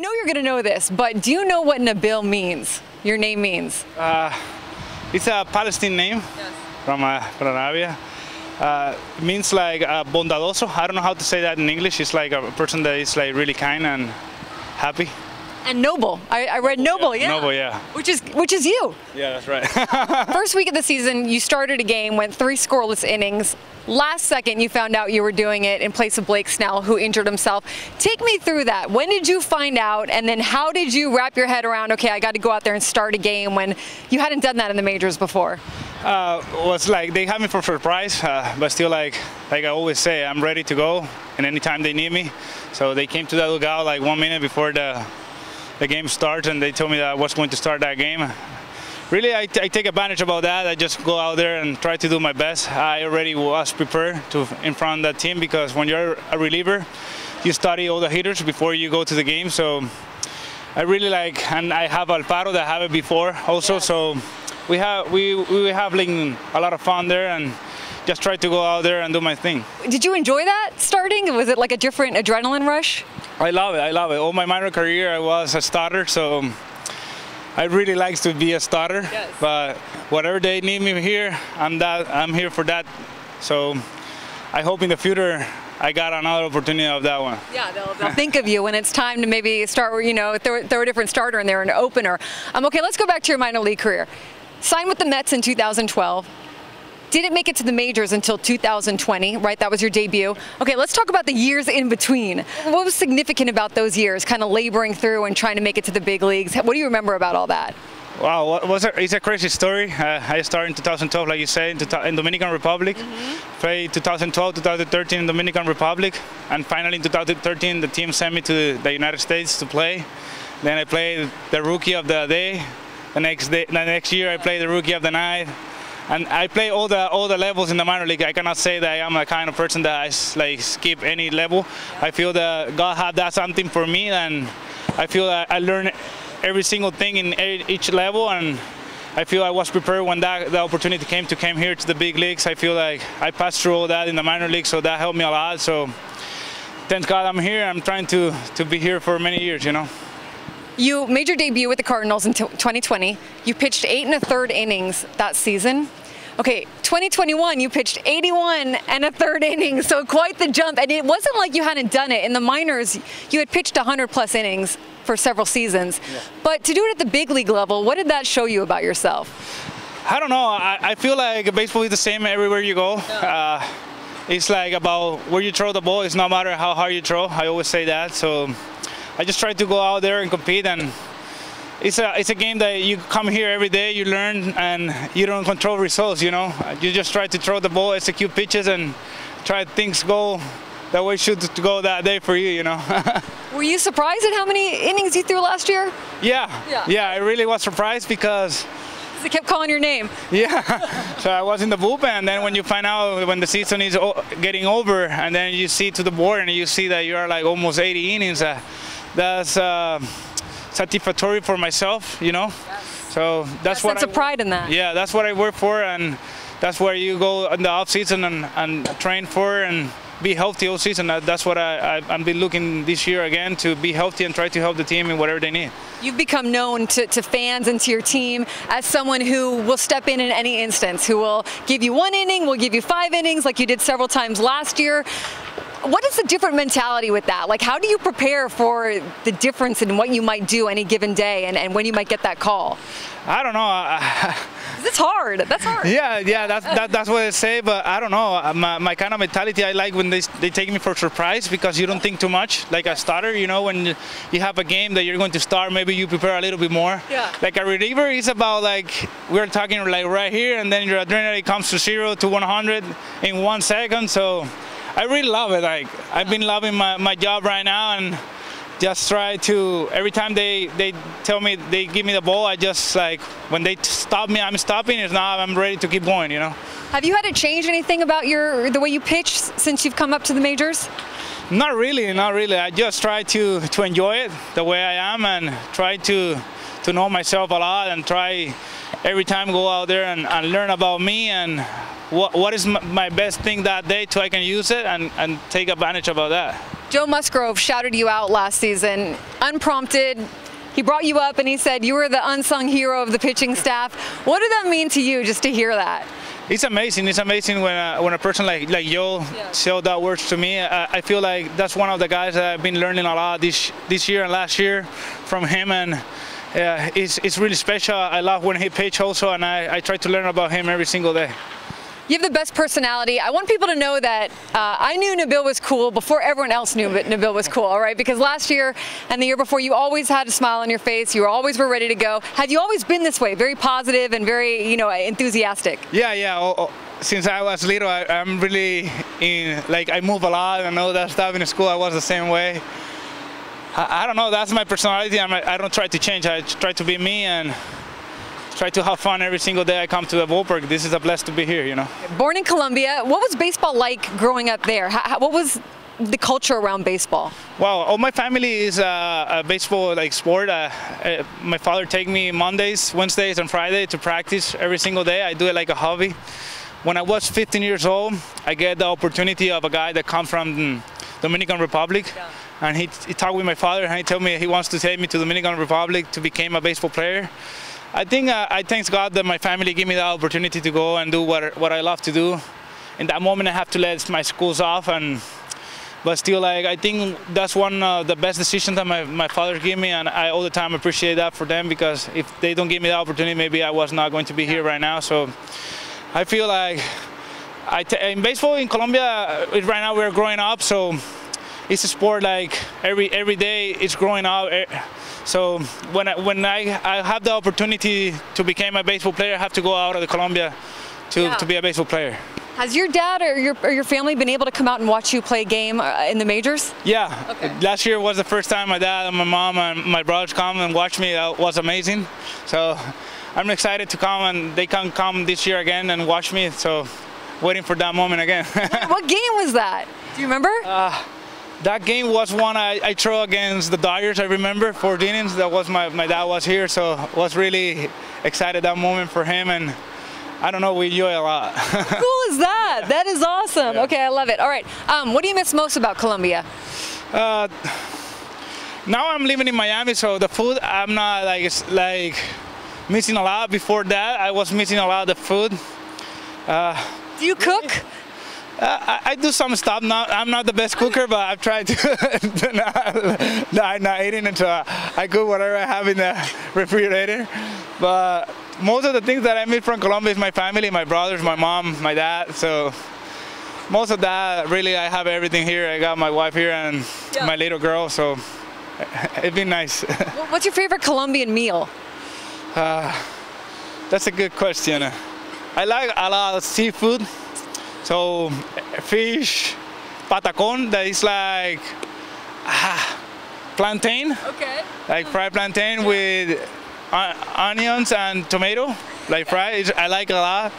know you're going to know this, but do you know what Nabil means? Your name means? It's a Palestinian name. Yes. From Arabia. It means like bondadoso. I don't know how to say that in English. It's like a person that is like really kind and happy. And noble. I read noble, yeah. Noble, yeah. Which is you. Yeah, that's right. First week of the season, you started a game, went 3 scoreless innings. Last second, you found out you were doing it in place of Blake Snell, who injured himself. Take me through that. When did you find out, and then how did you wrap your head around, okay, I got to go out there and start a game when you hadn't done that in the majors before? Was like they had me for surprise, but still like I always say, I'm ready to go, and anytime they need me. So they came to the dugout like 1 minute before the game starts, and they told me that I was going to start that game. Really, I take advantage about that. I just go out there and try to do my best. I already was prepared to in front of that team, because when you're a reliever, you study all the hitters before you go to the game. So I really like, and I have Alfaro that have it before also. Yes. So we have like a lot of fun there, and just try to go out there and do my thing. Did you enjoy that starting? Was it like a different adrenaline rush? I love it. I love it. All my minor career, I was a starter, so I really like to be a starter. Yes. But whatever they need me here, I'm here for that. So I hope in the future I got another opportunity of that one. Yeah, they'll think of you when it's time to maybe start, you know, throw a different starter in there, an opener. Okay, let's go back to your minor league career. Signed with the Mets in 2012. Didn't make it to the majors until 2020, right? That was your debut. Okay, let's talk about the years in between. What was significant about those years, kind of laboring through and trying to make it to the big leagues? What do you remember about all that? Wow, it's a crazy story. I started in 2012, like you say, in Dominican Republic. Played 2012, 2013 in Dominican Republic, and finally in 2013 the team sent me to the United States to play. Then I played the Rookie of the Day. The next year I played the Rookie of the Night. And I play all the levels in the minor league. I cannot say that I am the kind of person that I like skip any level. I feel that God had that something for me, and I feel that I learned every single thing in each level, and I feel I was prepared when the opportunity came here to the big leagues. I feel like I passed through all that in the minor league, so that helped me a lot. So thank God I'm here. I'm trying to be here for many years, you know. You made your debut with the Cardinals in 2020. You pitched 8 1/3 innings that season. Okay, 2021, you pitched 81 1/3 innings, so quite the jump. And it wasn't like you hadn't done it. In the minors, you had pitched 100+ innings for several seasons. Yeah. But to do it at the big league level, what did that show you about yourself? I don't know. I feel like baseball is the same everywhere you go. Yeah. It's like about where you throw the ball. It's no matter how hard you throw. I always say that. So I just try to go out there and compete, and it's a game that you come here every day, you learn, and you don't control results, you know. You just try to throw the ball, execute pitches, and try things go the way it should go that day for you, you know. Were you surprised at how many innings you threw last year? Yeah, I really was surprised because they kept calling your name. Yeah, so I was in the bullpen, and then when you find out when the season is getting over, and then you see to the board and you see that you are like almost 80 innings, that's satisfactory for myself, you know. Yes. So that's what sense of pride in that. Yeah, that's what I work for, and that's where you go in the off season and train for and be healthy all season. That's what I've been looking this year again, to be healthy and try to help the team in whatever they need. You've become known to fans and to your team as someone who will step in any instance, who will give you 1 inning, will give you 5 innings, like you did several times last year. What is the different mentality with that? Like, how do you prepare for the difference in what you might do any given day and when you might get that call? I don't know. It's hard. That's hard. Yeah, that's what I say, but I don't know. My kind of mentality, I like when they take me for surprise, because you don't think too much. Like a starter, you know, when you have a game that you're going to start, maybe you prepare a little bit more. Yeah. Like a reliever is about, like, we're talking like right here, and then your adrenaline comes to 0 to 100 in 1 second. So I really love it. Like, I've been loving my job right now, and just try to, every time they tell me, they give me the ball, I just, like, when they stop me, I'm stopping. If not, I'm ready to keep going, you know. Have you had to change anything about the way you pitch since you've come up to the majors? Not really. I just try to enjoy it the way I am, and try to know myself a lot, and try every time go out there and learn about me and what is my best thing that day, so I can use it and take advantage about that. Joe Musgrove shouted you out last season, unprompted. He brought you up and he said you were the unsung hero of the pitching staff. What did that mean to you just to hear that? It's amazing. It's amazing when a person like Joe showed that words to me. I feel like that's one of the guys that I've been learning a lot this year and last year from him, and it's really special. I love when he pitches also, and I try to learn about him every single day. You have the best personality. I want people to know that I knew Nabil was cool before everyone else knew that Nabil was cool, all right? Because last year and the year before, you always had a smile on your face. You always were ready to go. Have you always been this way, very positive and very, you know, enthusiastic? Yeah. Since I was little, I'm really I move a lot and all that stuff. In school, I was the same way. I don't know. That's my personality. I don't try to change. I try to be me and try to have fun every single day I come to the ballpark. This is a blessed to be here, you know. Born in Colombia, what was baseball like growing up there? What was the culture around baseball? Well, all my family is a baseball sport. My father takes me Mondays, Wednesdays, and Fridays to practice every single day. I do it like a hobby. When I was 15 years old, I get the opportunity of a guy that comes from the Dominican Republic. Yeah. And he talked with my father and he told me he wants to take me to the Dominican Republic to become a baseball player. I think I thank God that my family gave me the opportunity to go and do what I love to do. In that moment, I have to let my schools off, but still, I think that's one of the best decisions that my father gave me, and I all the time appreciate that for them, because if they don't give me the opportunity, maybe I was not going to be here right now. So I feel like in baseball in Colombia right now we're growing up, so it's a sport like every day it's growing up. So when I have the opportunity to become a baseball player, I have to go out of Colombia to be a baseball player. Has your dad or your family been able to come out and watch you play a game in the majors? Yeah. Okay. Last year was the first time my dad and my mom and my brothers come and watch me. That was amazing. So I'm excited to come, and they can come this year again and watch me. So waiting for that moment again. What game was that? Do you remember? That game was one I threw against the Dodgers, I remember, 4 innings. That was my dad was here, so I was really excited that moment for him, and I don't know, we enjoy a lot. How cool is that? That is awesome. Yeah. Okay, I love it. All right, what do you miss most about Colombia? Now I'm living in Miami, so the food, I'm not missing a lot. Before that, I was missing a lot of the food. Do you cook? I do some stuff. I'm not the best cooker, but I've tried to not eating it. So I cook whatever I have in the refrigerator. But most of the things that I miss from Colombia is my family, my brothers, my mom, my dad. So most of that, really, I have everything here. I got my wife here and my little girl, so it's been nice. What's your favorite Colombian meal? That's a good question. I like a lot of seafood. So fish, patacon, that is like plantain, like fried plantain with onions and tomato, like fried. I like a lot.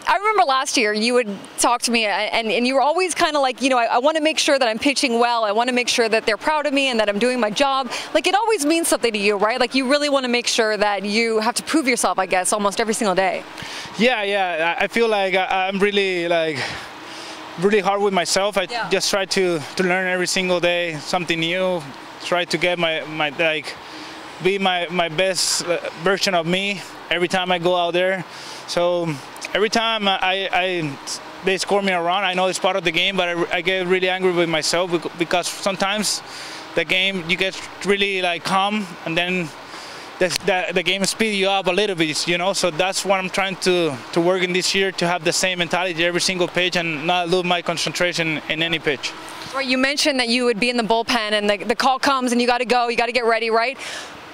I remember last year you would talk to me and you were always kind of like, you know, I want to make sure that I'm pitching well. I want to make sure that they're proud of me and that I'm doing my job. Like, it always means something to you, right? Like, you really want to make sure that you have to prove yourself, I guess, almost every single day. Yeah. I feel like I'm really hard with myself. I just try to learn every single day something new. Try to get be my best version of me every time I go out there. So every time they score me a run, I know it's part of the game, but I get really angry with myself because sometimes the game you get really calm, and then the game speeds you up a little bit, you know. So that's what I'm trying to work in this year, to have the same mentality every single pitch and not lose my concentration in any pitch. Right, you mentioned that you would be in the bullpen and the call comes and you got to go, you got to get ready, right?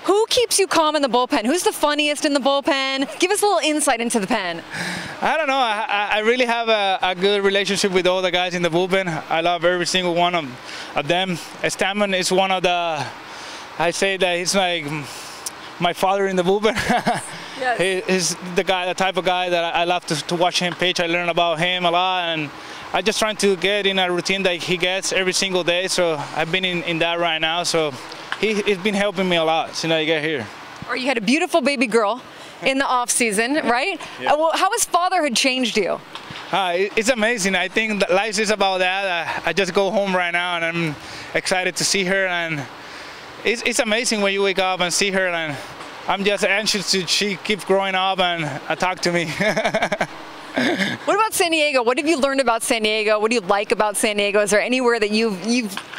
Who keeps you calm in the bullpen? Who's the funniest in the bullpen? Give us a little insight into the pen. I don't know. I really have a good relationship with all the guys in the bullpen. I love every single one of them. Stammen is one of the, I say that he's like my father in the bullpen. Yes. He's the type of guy that I love to watch him pitch. I learn about him a lot, and I just trying to get in a routine that he gets every single day. So I've been in that right now. So he's been helping me a lot since I get here. Or you had a beautiful baby girl in the off season, right? Yeah. Well, how has fatherhood changed you? It's amazing. I think that life is about that. I just go home right now, and I'm excited to see her. And it's amazing when you wake up and see her, and I'm just anxious to she keeps growing up and talk to me. What about San Diego? What have you learned about San Diego? What do you like about San Diego? Is there anywhere that you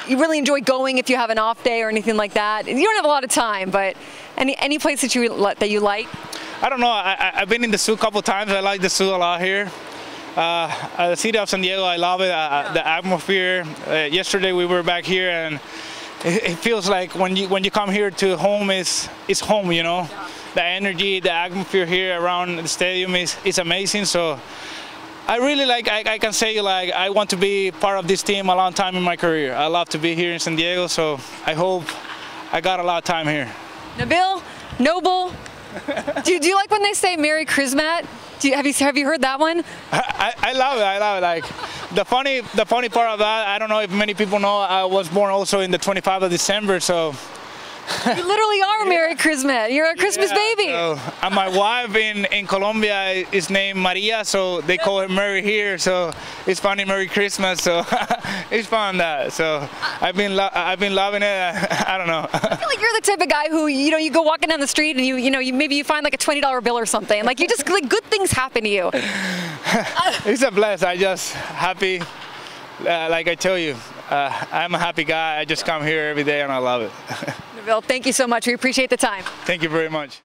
really enjoy going if you have an off day or anything like that? You don't have a lot of time, but any place that you like? I don't know. I've been in the zoo a couple times. I like the zoo a lot here. The city of San Diego, I love it. The atmosphere. Yesterday we were back here, and it feels like when you come here to home, it's home. You know, the energy, the atmosphere here around the stadium is amazing. So I really like. I can say like I want to be part of this team a long time in my career. I love to be here in San Diego. So I hope I got a lot of time here. Nabil, Noble. Do you like when they say Merry Crismatt? Have you heard that one? I love it. I love it. Like the funny part of that, I don't know if many people know, I was born also in the 25th of December, so. You literally are Merry Crismatt. You're a Christmas baby. So, and my wife in Colombia is named Maria, so they call her Mary here. So it's funny, Merry Christmas. So it's fun that. So I've been loving it. I don't know. I feel like you're the type of guy who you go walking down the street and you maybe find like a $20 bill or something. Like you just like good things happen to you. It's a bless. I just happy. Like I tell you, I'm a happy guy. I just come here every day and I love it. Nabil, thank you so much. We appreciate the time. Thank you very much.